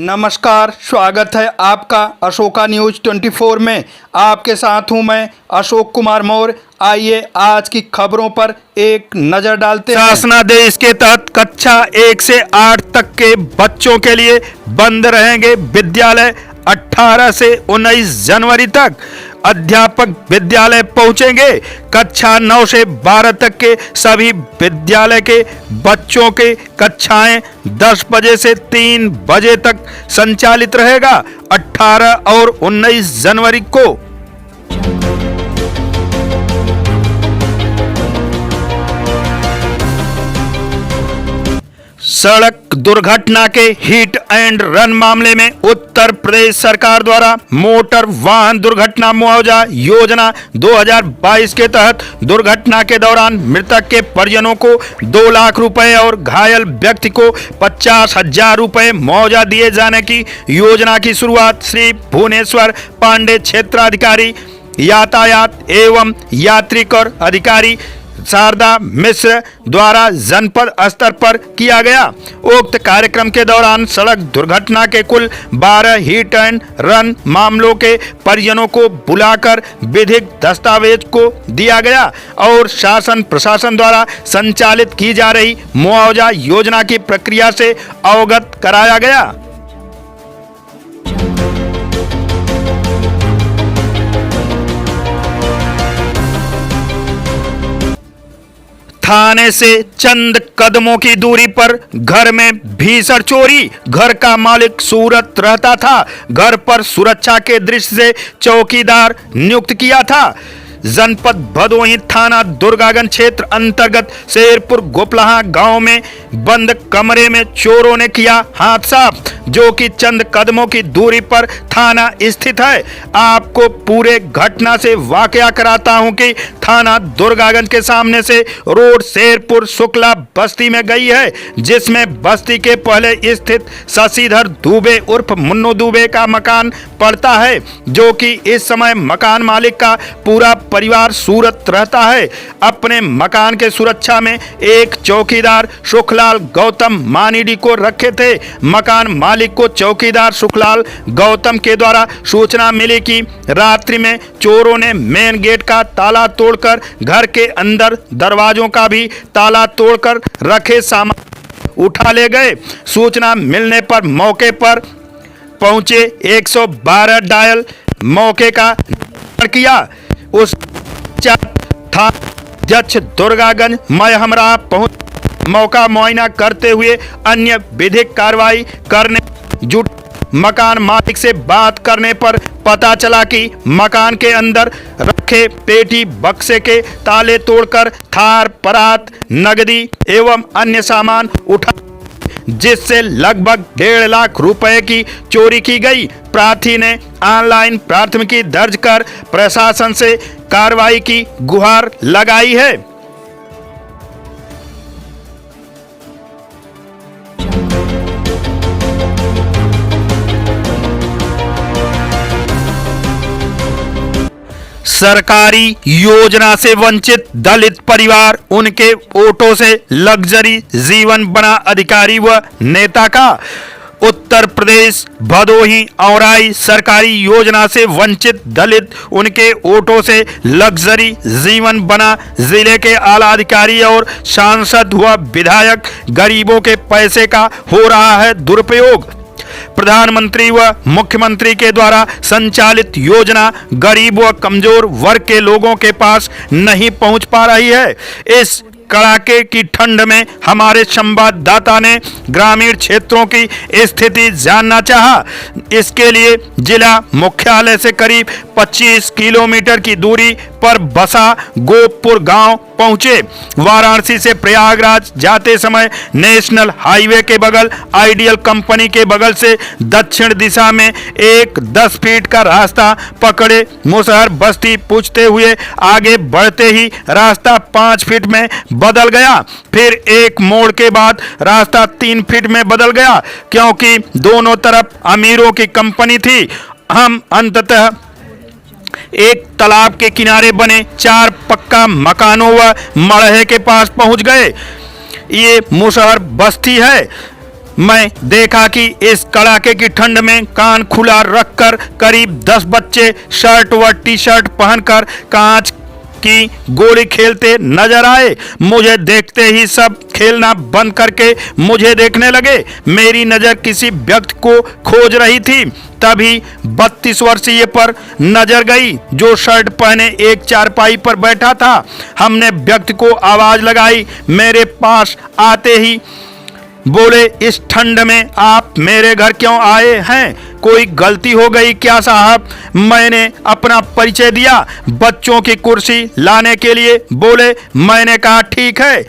नमस्कार, स्वागत है आपका अशोका न्यूज 24 में। आपके साथ हूं मैं अशोक कुमार मौर्य। आइए आज की खबरों पर एक नजर डालते हैं। शासनादेश के तहत कक्षा 1 से 8 तक के बच्चों के लिए बंद रहेंगे विद्यालय। 18 से 19 जनवरी तक अध्यापक विद्यालय पहुंचेंगे। कक्षा 9 से 12 तक के सभी विद्यालय के बच्चों के कक्षाएं 10 बजे से 3 बजे तक संचालित रहेगा। 18 और 19 जनवरी को सड़क दुर्घटना के हिट एंड रन मामले में उत्तर प्रदेश सरकार द्वारा मोटर वाहन दुर्घटना मुआवजा योजना 2022 के तहत दुर्घटना के दौरान मृतक के परिजनों को 2 लाख रुपए और घायल व्यक्ति को 50,000 रुपए मुआवजा दिए जाने की योजना की शुरुआत श्री भुवनेश्वर पांडे क्षेत्राधिकारी यातायात एवं यात्री कर अधिकारी शारदा मिश्र द्वारा जनपद स्तर पर किया गया। उक्त कार्यक्रम के दौरान सड़क दुर्घटना के कुल 12 हिट एंड रन मामलों के परिजनों को बुलाकर विधिक दस्तावेज को दिया गया और शासन प्रशासन द्वारा संचालित की जा रही मुआवजा योजना की प्रक्रिया से अवगत कराया गया। थाने से चंद कदमों की दूरी पर घर में भीषण चोरी। घर का मालिक सूरत रहता था। घर पर सुरक्षा के दृष्टि से चौकीदार नियुक्त किया था। जनपद भदोही थाना दुर्गागंज क्षेत्र अंतर्गत शेरपुर गोपलाहा गांव में बंद कमरे में चोरों ने किया हाथ साफ, जो कि चंद कदमों की दूरी पर थाना स्थित है। आपको पूरे घटना से वाकया कराता हूं कि थाना दुर्गागंज के सामने से रोड शेरपुर शुक्ला बस्ती में गई है, जिसमें बस्ती के पहले स्थित शशिधर दुबे उर्फ मुन्नू दुबे का मकान पड़ता है, जो कि इस समय मकान मालिक का पूरा परिवार सूरत रहता है। अपने मकान के सुरक्षा में एक चौकीदार सुखलाल गौतम मानीडी को रखे थे। मकान मालिक को चौकीदार सुखलाल गौतम के द्वारा सूचना मिली कि रात्रि में चोरों ने मेन गेट का ताला तोड़कर घर के अंदर दरवाजों का भी ताला तोड़कर रखे सामान उठा ले गए। सूचना मिलने पर मौके पर पहुंचे 112 डायल मौके का निरीक्षण किया। उस था जज दुर्गागंज मैं हमरा पहुंच मौका मुआयना करते हुए अन्य विधिक कार्रवाई करने जुट। मकान मालिक से बात करने पर पता चला कि मकान के अंदर रखे पेटी बक्से के ताले तोड़कर थार परात नगदी एवं अन्य सामान उठा, जिससे लगभग 1.5 लाख रुपए की चोरी की गई। प्रार्थी ने ऑनलाइन प्राथमिकी दर्ज कर प्रशासन से कार्रवाई की गुहार लगाई है। सरकारी योजना से वंचित दलित परिवार उनके वोटों से लग्जरी जीवन बना अधिकारी व नेता का। उत्तर प्रदेश भदोही औराई सरकारी योजना से वंचित दलित उनके वोटों से लग्जरी जीवन बना जिले के आला अधिकारी और सांसद व विधायक गरीबों के पैसे का हो रहा है दुरुपयोग। प्रधानमंत्री व मुख्यमंत्री के द्वारा संचालित योजना गरीब व कमजोर वर्ग के लोगों के पास नहीं पहुंच पा रही है। इस कड़ाके की ठंड में हमारे संवाददाता ने ग्रामीण क्षेत्रों की स्थिति जानना चाहा। इसके लिए जिला मुख्यालय से करीब 25 किलोमीटर की दूरी पर बसा गोपपुर गांव पहुंचे। वाराणसी से प्रयागराज जाते समय नेशनल हाईवे के बगल आइडियल कंपनी के बगल से दक्षिण दिशा में एक 10 फीट का रास्ता पकड़े मुसहर बस्ती पूछते हुए आगे बढ़ते ही रास्ता 5 फीट में बदल गया। फिर एक मोड़ के बाद रास्ता 3 फीट में बदल गया। क्योंकि दोनों तरफ अमीरों की कंपनी थी, हम अंततः एक तालाब के किनारे बने 4 पक्का मकानों व मड़हे के पास पहुंच गए। ये मुसहर बस्ती है। मैं देखा कि इस कड़ाके की ठंड में कान खुला रखकर करीब 10 बच्चे शर्ट व टी शर्ट पहनकर कांच की गोली खेलते नजर आए। मुझे देखते ही सब खेलना बंद करके मुझे देखने लगे। मेरी नजर किसी व्यक्ति को खोज रही थी, तभी 32 वर्षीय पर नजर गई जो शर्ट पहने एक चारपाई पर बैठा था। हमने व्यक्ति को आवाज लगाई। मेरे पास आते ही बोले, इस ठंड में आप मेरे घर क्यों आए हैं? कोई गलती हो गई क्या साहब? मैंने अपना परिचय दिया। बच्चों की कुर्सी लाने के लिए बोले। मैंने कहा ठीक है।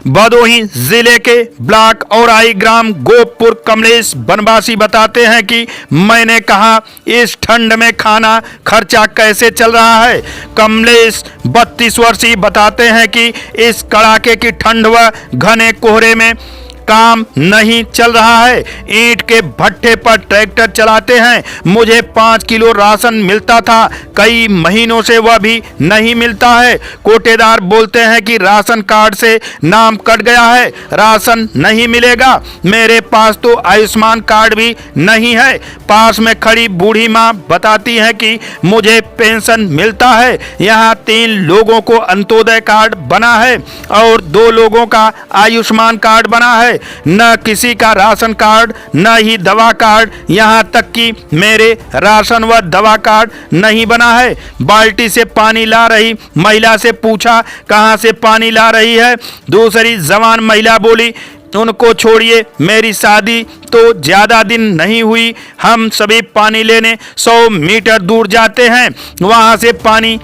भदोही जिले के ब्लॉक औराई ग्राम गोपपुर कमलेश बनवासी बताते हैं कि मैंने कहा इस ठंड में खाना खर्चा कैसे चल रहा है। कमलेश 32 वर्षीय बताते हैं कि इस कड़ाके की ठंड व घने कोहरे में काम नहीं चल रहा है। ईंट के भट्ठे पर ट्रैक्टर चलाते हैं। मुझे 5 किलो राशन मिलता था, कई महीनों से वह भी नहीं मिलता है। कोटेदार बोलते हैं कि राशन कार्ड से नाम कट गया है, राशन नहीं मिलेगा। मेरे पास तो आयुष्मान कार्ड भी नहीं है। पास में खड़ी बूढ़ी माँ बताती है कि मुझे पेंशन मिलता है। यहाँ 3 लोगों को अंत्योदय कार्ड बना है और 2 लोगों का आयुष्मान कार्ड बना है। न किसी का राशन कार्ड न ही दवा कार्ड, यहाँ तक कि मेरे राशन व दवा कार्ड नहीं बना है। बाल्टी से पानी ला रही महिला से पूछा कहां से पानी ला रही है। दूसरी जवान महिला बोली, उनको छोड़िए, मेरी शादी तो ज्यादा दिन नहीं हुई। हम सभी पानी लेने 100 मीटर दूर जाते हैं, वहां से पानी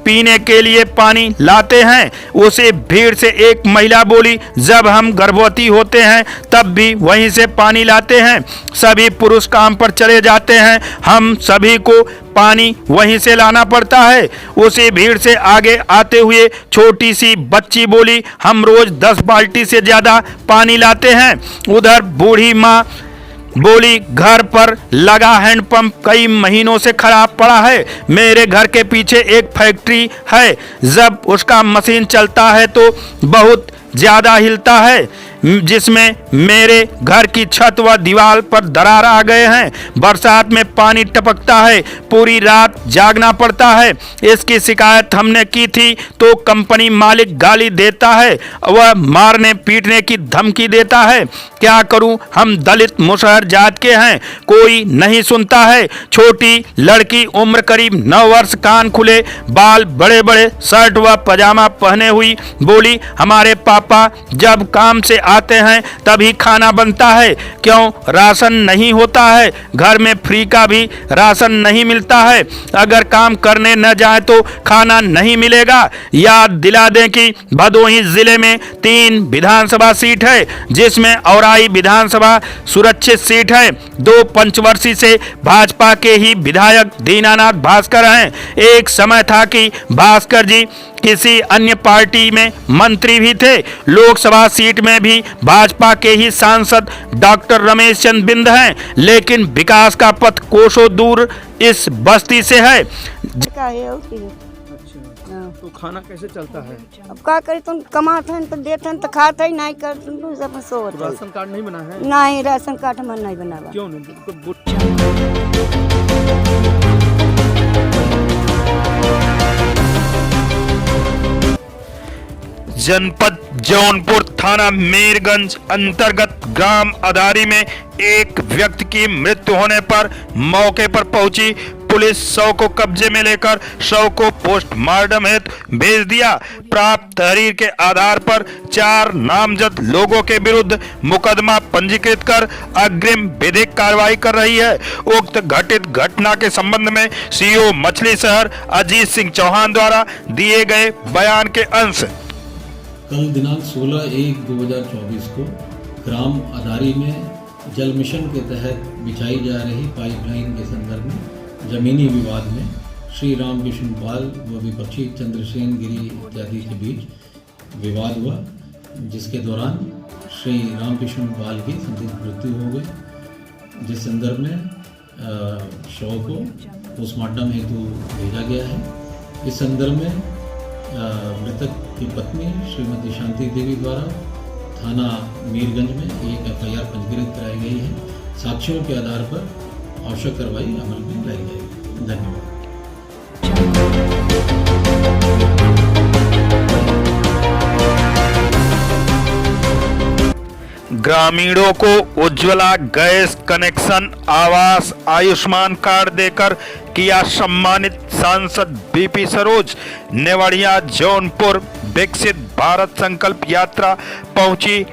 पीने के लिए पानी लाते हैं। उसे भीड़ से एक महिला बोली, जब हम गर्भवती होते हैं तब भी वहीं से पानी लाते हैं। सभी पुरुष काम पर चले जाते हैं, हम सभी को पानी वहीं से लाना पड़ता है। उसी भीड़ से आगे आते हुए छोटी सी बच्ची बोली, हम रोज 10 बाल्टी से ज्यादा पानी लाते हैं। उधर बूढ़ी माँ बोली, घर पर लगा हैंडपंप कई महीनों से खराब पड़ा है। मेरे घर के पीछे एक फैक्ट्री है, जब उसका मशीन चलता है तो बहुत ज्यादा हिलता है, जिसमें मेरे घर की छत व दीवार पर दरार आ गए हैं। बरसात में पानी टपकता है, पूरी रात जागना पड़ता है। इसकी शिकायत हमने की थी तो कंपनी मालिक गाली देता है, वह मारने पीटने की धमकी देता है। क्या करूं, हम दलित मुसहर जात के हैं, कोई नहीं सुनता है। छोटी लड़की उम्र करीब 9 वर्ष, कान खुले बाल, बड़े बड़े शर्ट व पजामा पहने हुई बोली, हमारे पापा जब काम से आते हैं तभी खाना बनता है, क्यों राशन नहीं होता है? घर में फ्री का भी राशन नहीं मिलता है, अगर काम करने न जाए तो खाना नहीं मिलेगा। याद दिला दें कि भदोही जिले में 3 विधानसभा सीट है, जिसमें औराई विधानसभा सुरक्षित सीट है। 2 पंचवर्षीय से भाजपा के ही विधायक दीनानाथ भास्कर हैं। एक समय था कि भास्कर जी किसी अन्य पार्टी में मंत्री भी थे। लोकसभा सीट में भी भाजपा के ही सांसद डॉक्टर रमेश चंद्र बिंद हैं, लेकिन विकास का पथ कोसों दूर इस बस्ती से है। तो खाना कैसे चलता है? अब का करी, तुम कमाते हैं तो देते हैं तो खाते ही नहीं कर, तुम सब सोच। राशन कार्ड नहीं बना है? नहीं, राशन कार्ड हमारा नहीं बना। क्यों नहीं? जनपद जौनपुर थाना मीरगंज अंतर्गत ग्राम अदारी में एक व्यक्ति की मृत्यु होने पर मौके पर पहुंची पुलिस शव को कब्जे में लेकर शव को पोस्टमार्टम हेतु भेज दिया। प्राप्त तहरीर के आधार पर 4 नामजद लोगों के विरुद्ध मुकदमा पंजीकृत कर अग्रिम विधिक कार्रवाई कर रही है। उक्त घटित घटना के संबंध में सीओ मछली शहर अजीत सिंह चौहान द्वारा दिए गए बयान के अंश। कल दिनांक 16/1/2024 को ग्राम अदारी में जल मिशन के तहत बिछाई जा रही पाइपलाइन के संदर्भ में जमीनी विवाद में श्री राम कृष्ण पाल व विपक्षी चंद्रसेन गिरी इत्यादि के बीच विवाद हुआ, जिसके दौरान श्री राम कृष्ण पाल की संदिग्ध मृत्यु हो गई, जिस संदर्भ में शव को पोस्टमार्टम हेतु भेजा गया है। इस संदर्भ में मृतक की पत्नी श्रीमती शांति देवी द्वारा थाना मीरगंज में एक FIR पंजीकृत कराई गई है। साक्ष्यों के आधार पर आवश्यक कार्रवाई अमल में लाई जाएगी। धन्यवाद। ग्रामीणों को उज्ज्वला गैस कनेक्शन, आवास, आयुष्मान कार्ड देकर किया सम्मानित सांसद BP सरोज। नेवड़िया जौनपुर विकसित भारत संकल्प यात्रा पहुंची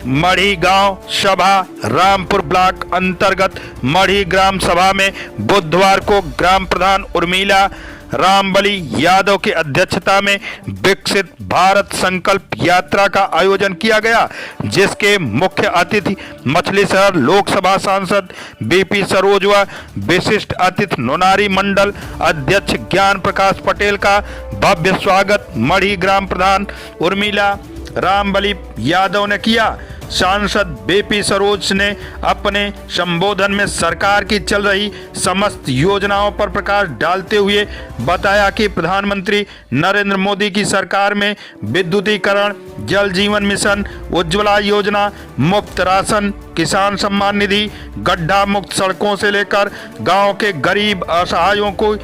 मढ़ी गांव सभा। रामपुर ब्लॉक अंतर्गत मढ़ी ग्राम सभा में बुधवार को ग्राम प्रधान उर्मिला रामबली यादव की अध्यक्षता में विकसित भारत संकल्प यात्रा का आयोजन किया गया, जिसके मुख्य अतिथि मछली शहर लोकसभा सांसद BP सरोज व विशिष्ट अतिथि नोनारी मंडल अध्यक्ष ज्ञान प्रकाश पटेल का भव्य स्वागत मढ़ी ग्राम प्रधान उर्मिला रामबली यादव ने किया। सांसद BP सरोज ने अपने संबोधन में सरकार की चल रही समस्त योजनाओं पर प्रकाश डालते हुए बताया कि प्रधानमंत्री नरेंद्र मोदी की सरकार में विद्युतीकरण, जल जीवन मिशन, उज्ज्वला योजना, मुफ्त राशन, किसान सम्मान निधि, गड्ढा मुक्त सड़कों से लेकर गांव के गरीब असहायों को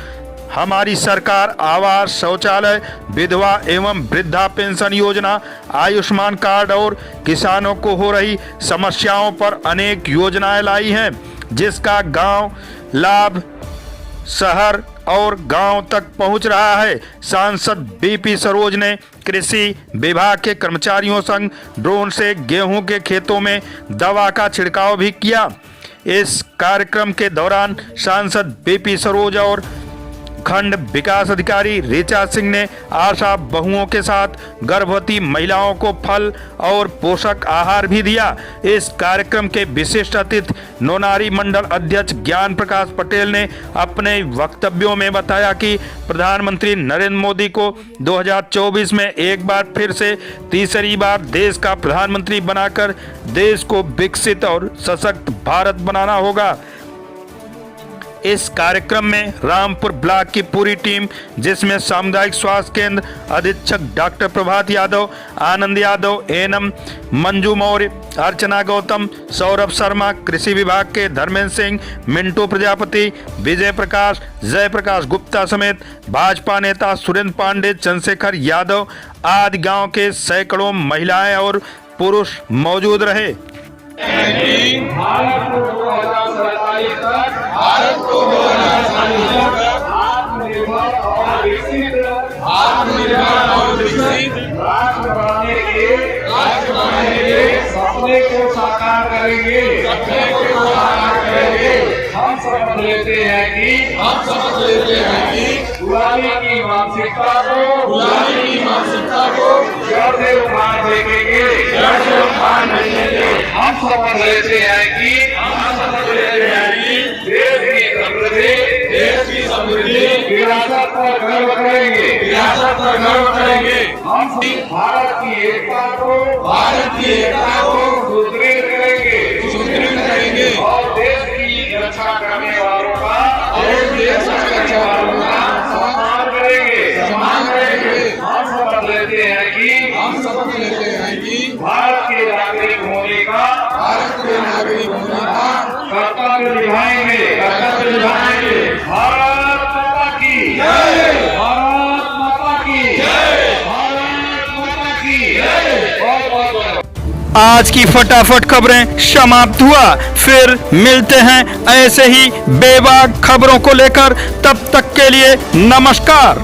हमारी सरकार आवास, शौचालय, विधवा एवं वृद्धा पेंशन योजना, आयुष्मान कार्ड और किसानों को हो रही समस्याओं पर अनेक योजनाएं लाई हैं, जिसका गांव लाभ शहर और गांव तक पहुंच रहा है। सांसद BP सरोज ने कृषि विभाग के कर्मचारियों संग ड्रोन से गेहूं के खेतों में दवा का छिड़काव भी किया। इस कार्यक्रम के दौरान सांसद BP सरोज और खंड विकास अधिकारी ऋचा सिंह ने आशा बहुओं के साथ गर्भवती महिलाओं को फल और पोषक आहार भी दिया। इस कार्यक्रम के विशिष्ट अतिथि नोनारी मंडल अध्यक्ष ज्ञान प्रकाश पटेल ने अपने वक्तव्यों में बताया कि प्रधानमंत्री नरेंद्र मोदी को 2024 में एक बार फिर से तीसरी बार देश का प्रधानमंत्री बनाकर देश को विकसित और सशक्त भारत बनाना होगा। इस कार्यक्रम में रामपुर ब्लॉक की पूरी टीम, जिसमें सामुदायिक स्वास्थ्य केंद्र अधीक्षक डॉक्टर प्रभात यादव, आनंद यादव, ANM मंजू मौर्य, अर्चना गौतम, सौरभ शर्मा, कृषि विभाग के धर्मेंद्र सिंह, मिंटू प्रजापति, विजय प्रकाश, जयप्रकाश गुप्ता समेत भाजपा नेता सुरेंद्र पांडे, चंद्रशेखर यादव आदि गांव के सैकड़ों महिलाएं और पुरुष मौजूद रहे। भारत को 2047 तक आत्मनिर्भर और विकसित राष्ट्र बनाने के सपने को साकार करेंगे। हम शपथ लेते हैं कि पुरानी की मानसिकता को जड़ से उखाड़ देंगे। हम शपथ लेते हैं कि देश की समृद्धि विरासत पर गर्व करेंगे। हम भारत की एकता को सुदृढ़ करेंगे और देश की रक्षा करने वालों का सम्मान करेंगे। हम शपथ लेते हैं कि भारत के नागरिक होने का कर्तव्य निभाएंगे। भारत माता की जय। भारत माता की जय। भारत माता की जय। बहुत आज की फटाफट खबरें समाप्त हुआ। फिर मिलते हैं ऐसे ही बेबाक खबरों को लेकर। तब तक के लिए नमस्कार।